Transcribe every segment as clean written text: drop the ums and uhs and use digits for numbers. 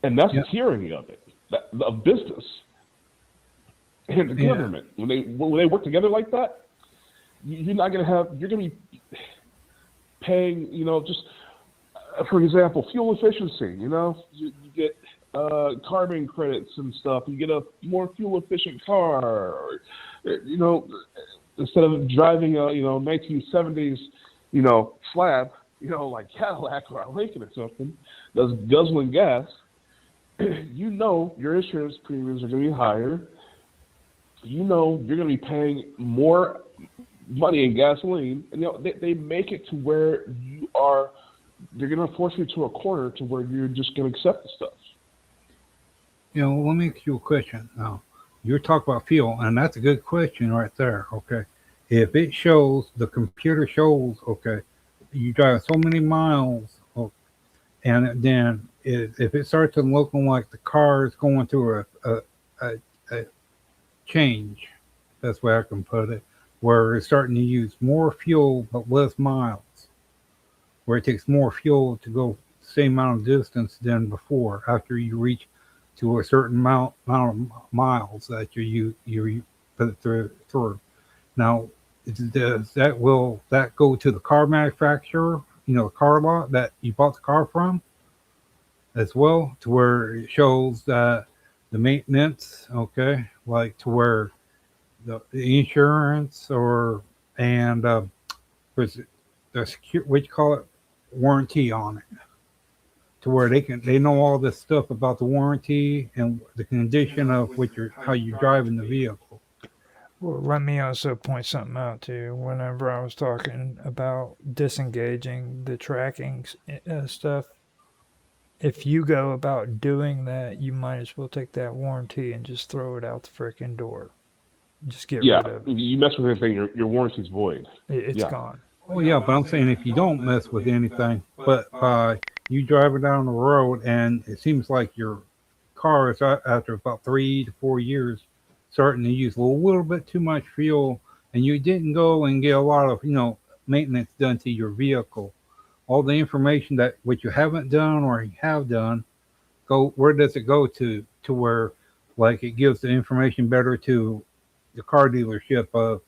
and that's the Yeah. tyranny of it, of business and the Yeah. government. When they work together like that, you're not going to have. You're going to be paying. Just for example, fuel efficiency. You get carbon credits and stuff. You get a more fuel efficient car. Or, you know, instead of driving a 1970s slab, like Cadillac or a Lincoln or something that's guzzling gas. Your insurance premiums are going to be higher. You're going to be paying more money in gasoline, and they make it to where they're going to force you to a corner to where you're just going to accept the stuff. Let me ask you a question now. You're talking about fuel, and that's a good question right there. Okay, if it shows the computer shows, okay, you drive so many miles, and then if it starts to looking like the car is going through a, a change, that's the way I can put it, where it's starting to use more fuel but less miles, where it takes more fuel to go the same amount of distance than before after you reach to a certain amount of miles that you put it through. Now, will that go to the car manufacturer, the car lot that you bought the car from, as well, to where it shows that the maintenance, okay, like to where the insurance or and there's the secure, what you call it, warranty on it, to where they know all this stuff about the warranty and the condition of which you're how you're driving the vehicle. Well, let me also point something out too. Whenever I was talking about disengaging the tracking stuff, if you go about doing that, you might as well take that warranty and just throw it out the freaking door. Just get Yeah, rid of it. you mess with anything, your warranty's void. It's Yeah. gone. Oh yeah, but I'm saying if you don't mess with anything, but by you driving down the road and it seems like your car is after about 3 to 4 years starting to use a little bit too much fuel, and you didn't go and get a lot of maintenance done to your vehicle. All the information that what you haven't done or you have done, go where does it go to where like it gives the information better to the car dealership of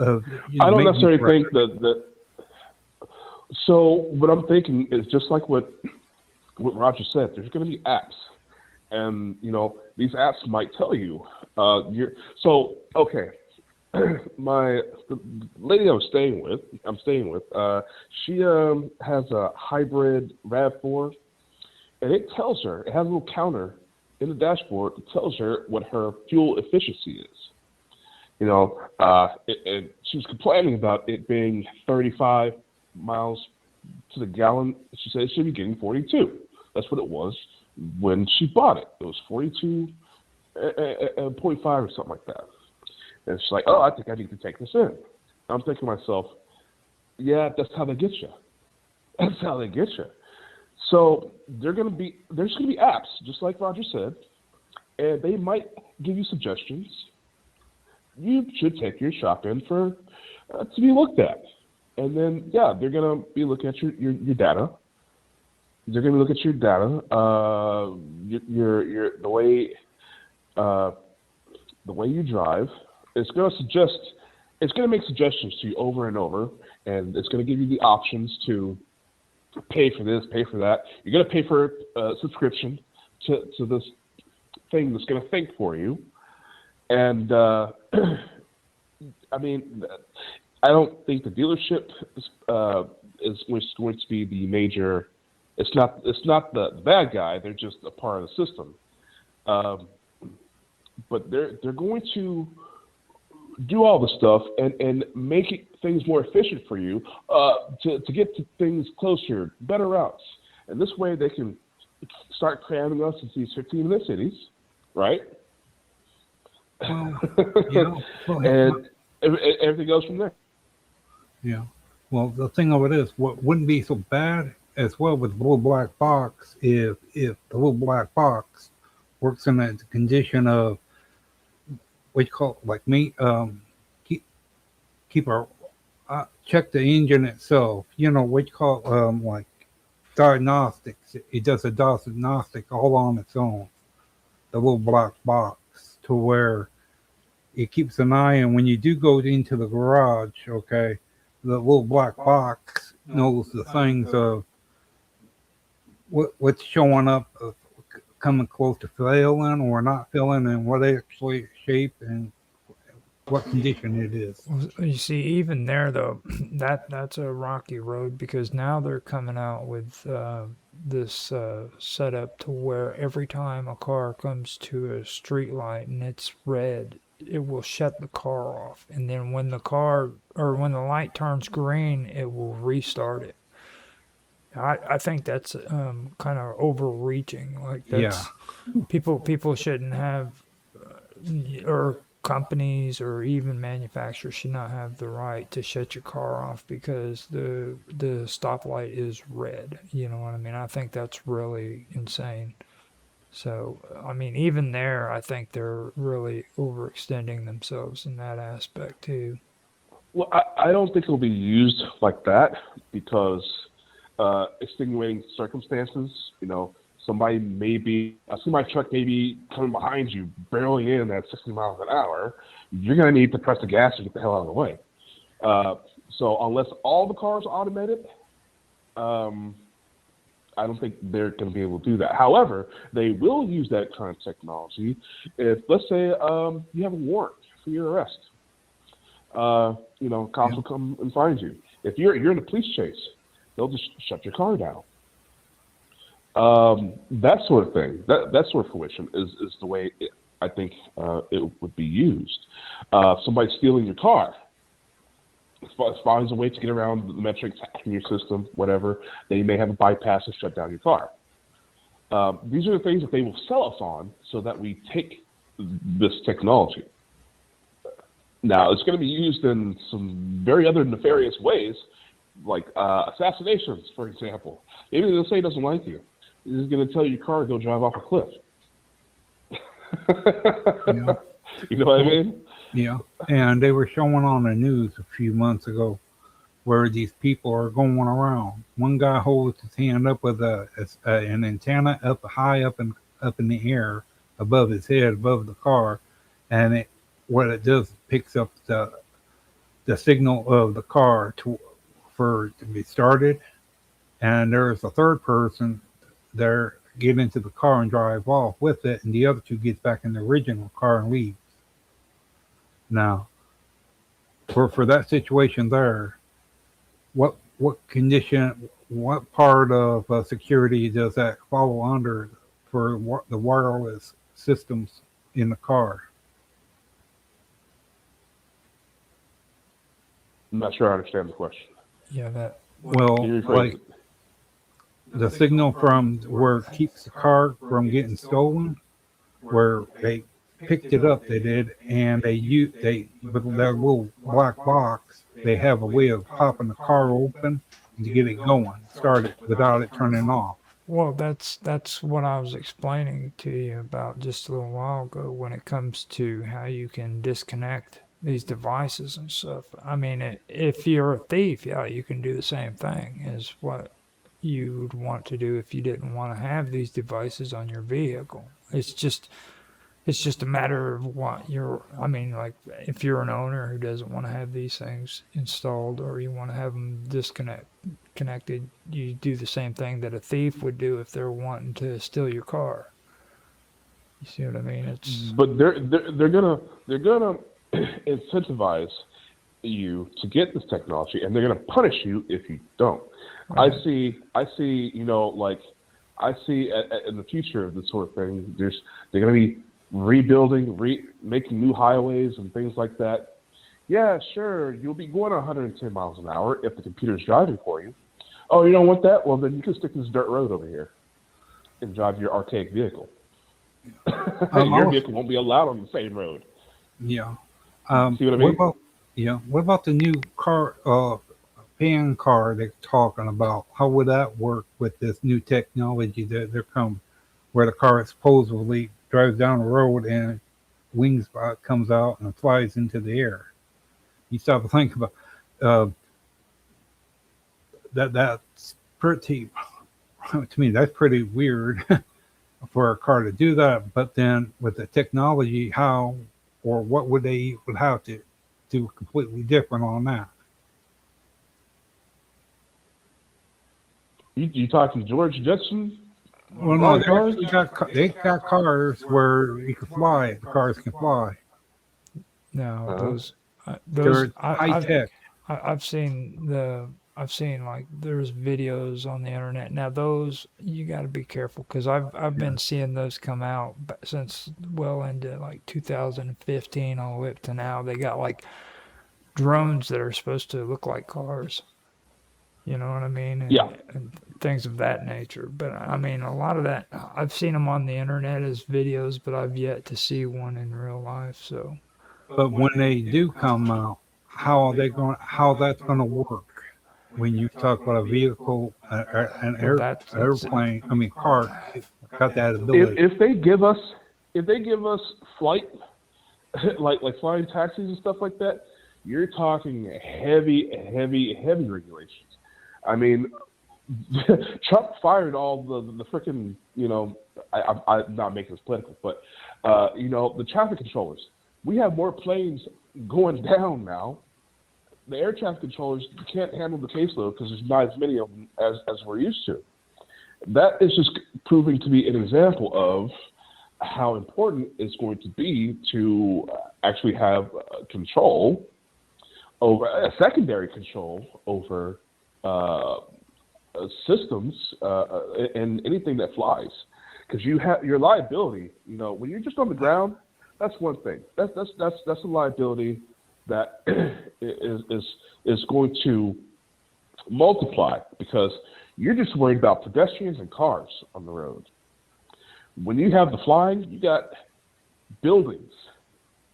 I don't maintenance necessarily record. think that. So what I'm thinking is just like what Roger said. There's going to be apps, and these apps might tell you. So okay. The lady I'm staying with, she has a hybrid Rav4, and it tells her. It has a little counter in the dashboard that tells her what her fuel efficiency is. She was complaining about it being 35 miles to the gallon. She said it should be getting 42. That's what it was when she bought it. It was 42.5 or something like that. And she's like, oh, I think I need to take this in. I'm thinking to myself, yeah, that's how they get you. That's how they get you. So there's going to be apps, just like Roger said, and they might give you suggestions. You should take your shop in for to be looked at, and then they're going to be looking at your data. They're going to look at your data, your the way you drive. It's going to make suggestions to you over and over, and it's going to give you the options to pay for this, pay for that. You're going to pay for a subscription to this thing that's going to think for you. And I mean, I don't think the dealership is going to be the major. It's not the bad guy. They're just a part of the system. But they're going to do all the stuff and make things more efficient for you to get to things closer, better routes. And this way they can start cramming us into these 15-minute cities, right? Well, yeah. Well, And everything goes from there. yeah. Well, the thing of it is, what wouldn't be so bad as well with the little black box if the little black box works in the condition of what you call like me keep keep our check the engine itself. What you call like diagnostics. It does a diagnostic all on its own. The little black box to where it keeps an eye on when you do go into the garage. Okay, the little black box knows the things of what's showing up, coming close to failing or not failing, and what actually shape and what condition it is. Well, you see, even there though, that's a rocky road because now they're coming out with this setup to where every time a car comes to a street light and it's red, it will shut the car off, and then when the car or when the light turns green, it will restart it. I think that's kind of overreaching. Like Yeah, that's people shouldn't have or companies or even manufacturers should not have the right to shut your car off because the stoplight is red. You know what I mean? I think that's really insane. So, I mean, even there, I think they're really overextending themselves in that aspect too. Well, I don't think it'll be used like that because extenuating circumstances. Somebody may be a semi truck may be coming behind you, barreling in at 60 miles an hour. You're going to need to press the gas to get the hell out of the way. So unless all the cars are automated, I don't think they're going to be able to do that. However, they will use that kind of technology if, let's say, you have a warrant for your arrest. Cops will come and find you. If you're in a police chase, they'll just shut your car down. That sort of thing, that sort of fruition is the way I think it would be used. Somebody stealing your car, finds a way to get around the metrics in your system, whatever. They may have a bypass and shut down your car. These are the things that they will sell us on so that we take this technology. Now, it's going to be used in some very other nefarious ways, like assassinations, for example. Maybe they'll say he doesn't like you. He's going to tell your car to go drive off a cliff. yeah, You know what I mean? yeah. And they were showing on the news a few months ago where these people are going around. One guy holds his hand up with an antenna up high up in the air above his head, above the car, and what it does is picks up the signal of the car for to be started. And there's a third person there get into the car and drive off with it, and the other two gets back in the original car and leaves. Now, for that situation there, what condition, what part of security does that fall under for the wireless systems in the car? I'm not sure I understand the question. Yeah, that Well, Can you rephrase like it? the signal from where it keeps the car from getting stolen, where they picked it up, they did, and they with that little black box, they have a way of popping the car open to get it going, started without it turning off. well, that's what I was explaining to you about just a little while ago when it comes to how you can disconnect these devices and stuff. I mean, if you're a thief, yeah, you can do the same thing as what you would want to do if you didn't want to have these devices on your vehicle. It's just a matter of what you're. I mean, like if you're an owner who doesn't want to have these things installed or you want to have them connected, you do the same thing that a thief would do if they're wanting to steal your car. You see what I mean? It's But they're gonna incentivize you to get this technology, and they're gonna punish you if you don't. I right. see. Like I see in the future of this sort of thing. They're gonna be rebuilding, making new highways and things like that. Yeah, sure, you'll be going 110 miles an hour if the computer's driving for you. Oh, you don't want that? Well, then you can stick to this dirt road over here and drive your archaic vehicle. Your Also, vehicle won't be allowed on the same road. yeah. See what I What mean? about what about the new car, pan car they're talking about? How would that work with this new technology that they're coming, where the car supposedly drives down the road and wings comes out and flies into the air? You stop to think about uh, that. That's pretty. to me, that's pretty weird for a car to do that. But then with the technology, how or what would they would have to do completely different on that? You talking George Jetson Well, no, flying they cars? actually they got cars where you can fly. The cars can fly. No, Uh-huh. those They're high tech. I've seen I've seen like there's videos on the internet. Now those you got to be careful because I've Yeah. been seeing those come out since well into like 2015 all the way up to now. They got like drones that are supposed to look like cars. You know what I mean? Yeah. And things of that nature. But I mean, a lot of that I've seen them on the internet as videos, but I've yet to see one in real life. So. But when they do come out, how are they going? How that's going to work? When you talk about a vehicle, an Well, that's airplane, I mean, car, it's got that If ability. if they give us if they give us flight like flying taxis and stuff like that, you're talking heavy regulations. I mean, Trump fired all the freaking I'm not making this political, but the traffic controllers. We have more planes going down now. The air traffic controllers can't handle the caseload because there's not as many of them as we're used to. That is just proving to be an example of how important it's going to be to actually have control over a secondary control over systems and anything that flies, because you have your liability. When you're just on the ground, that's one thing. That's a liability that is going to multiply because you're just worried about pedestrians and cars on the road. When you have the flying, you got buildings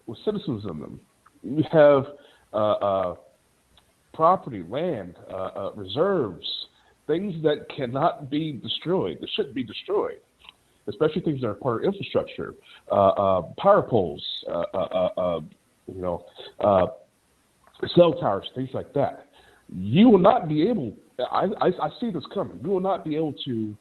with citizens in them. You have property, land, reserves, things that cannot be destroyed, that shouldn't be destroyed, especially things that are part of infrastructure, power poles, cell towers, things like that. You will not be able, I see this coming, you will not be able to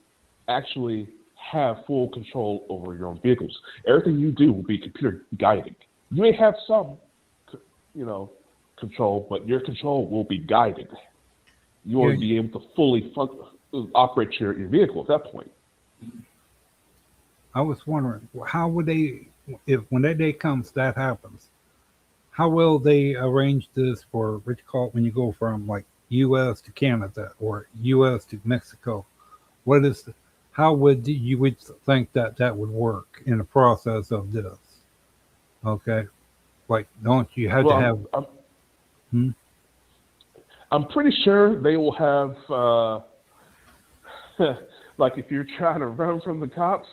actually have full control over your own vehicles. Everything you do will be computer guided. You may have some, control, but your control will be guided. You won't be able to fully operate your vehicle at that point. I was wondering, how would they, if when that day comes, that happens, how will they arrange this for what you call it when you go from like U.S. to Canada or U.S. to Mexico? What is, how would you would think that that would work in the process of this? Okay, like don't you have to Well, have? Hmm? I'm pretty sure they will have, like if you're trying to run from the cops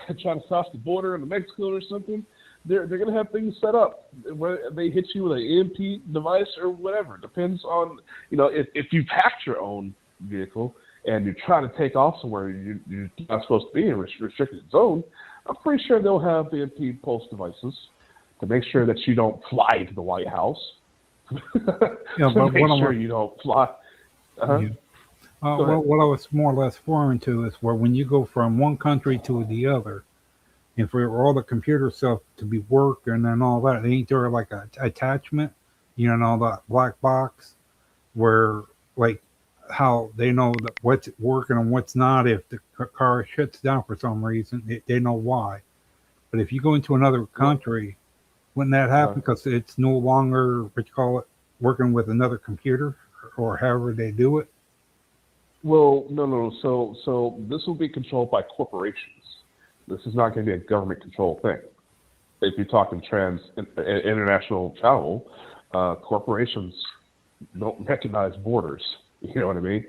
and trying to cross the border into Mexico or something, they're going to have things set up where they hit you with an EMP device or whatever. Depends on, if you packed your own vehicle and you're trying to take off somewhere you're not supposed to be in a restricted zone, I'm pretty sure they'll have the EMP pulse devices to make sure that you don't fly to the White House. Yeah, to but make what sure I'm, you don't fly. Uh-huh. yeah. Go ahead. What I was more or less referring to is where when you go from one country to the other, and for all the computer stuff to be worked and then all that, ain't there like a attachment, that black box where like how they know that what's working and what's not if the car shuts down for some reason, they know why. But if you go into another Well, country, wouldn't that uh, happen because it's no longer what you call it working with another computer or however they do it? no. So this will be controlled by corporations. This is not going to be a government control thing. If you're talking international travel, corporations don't recognize borders. You know what I mean?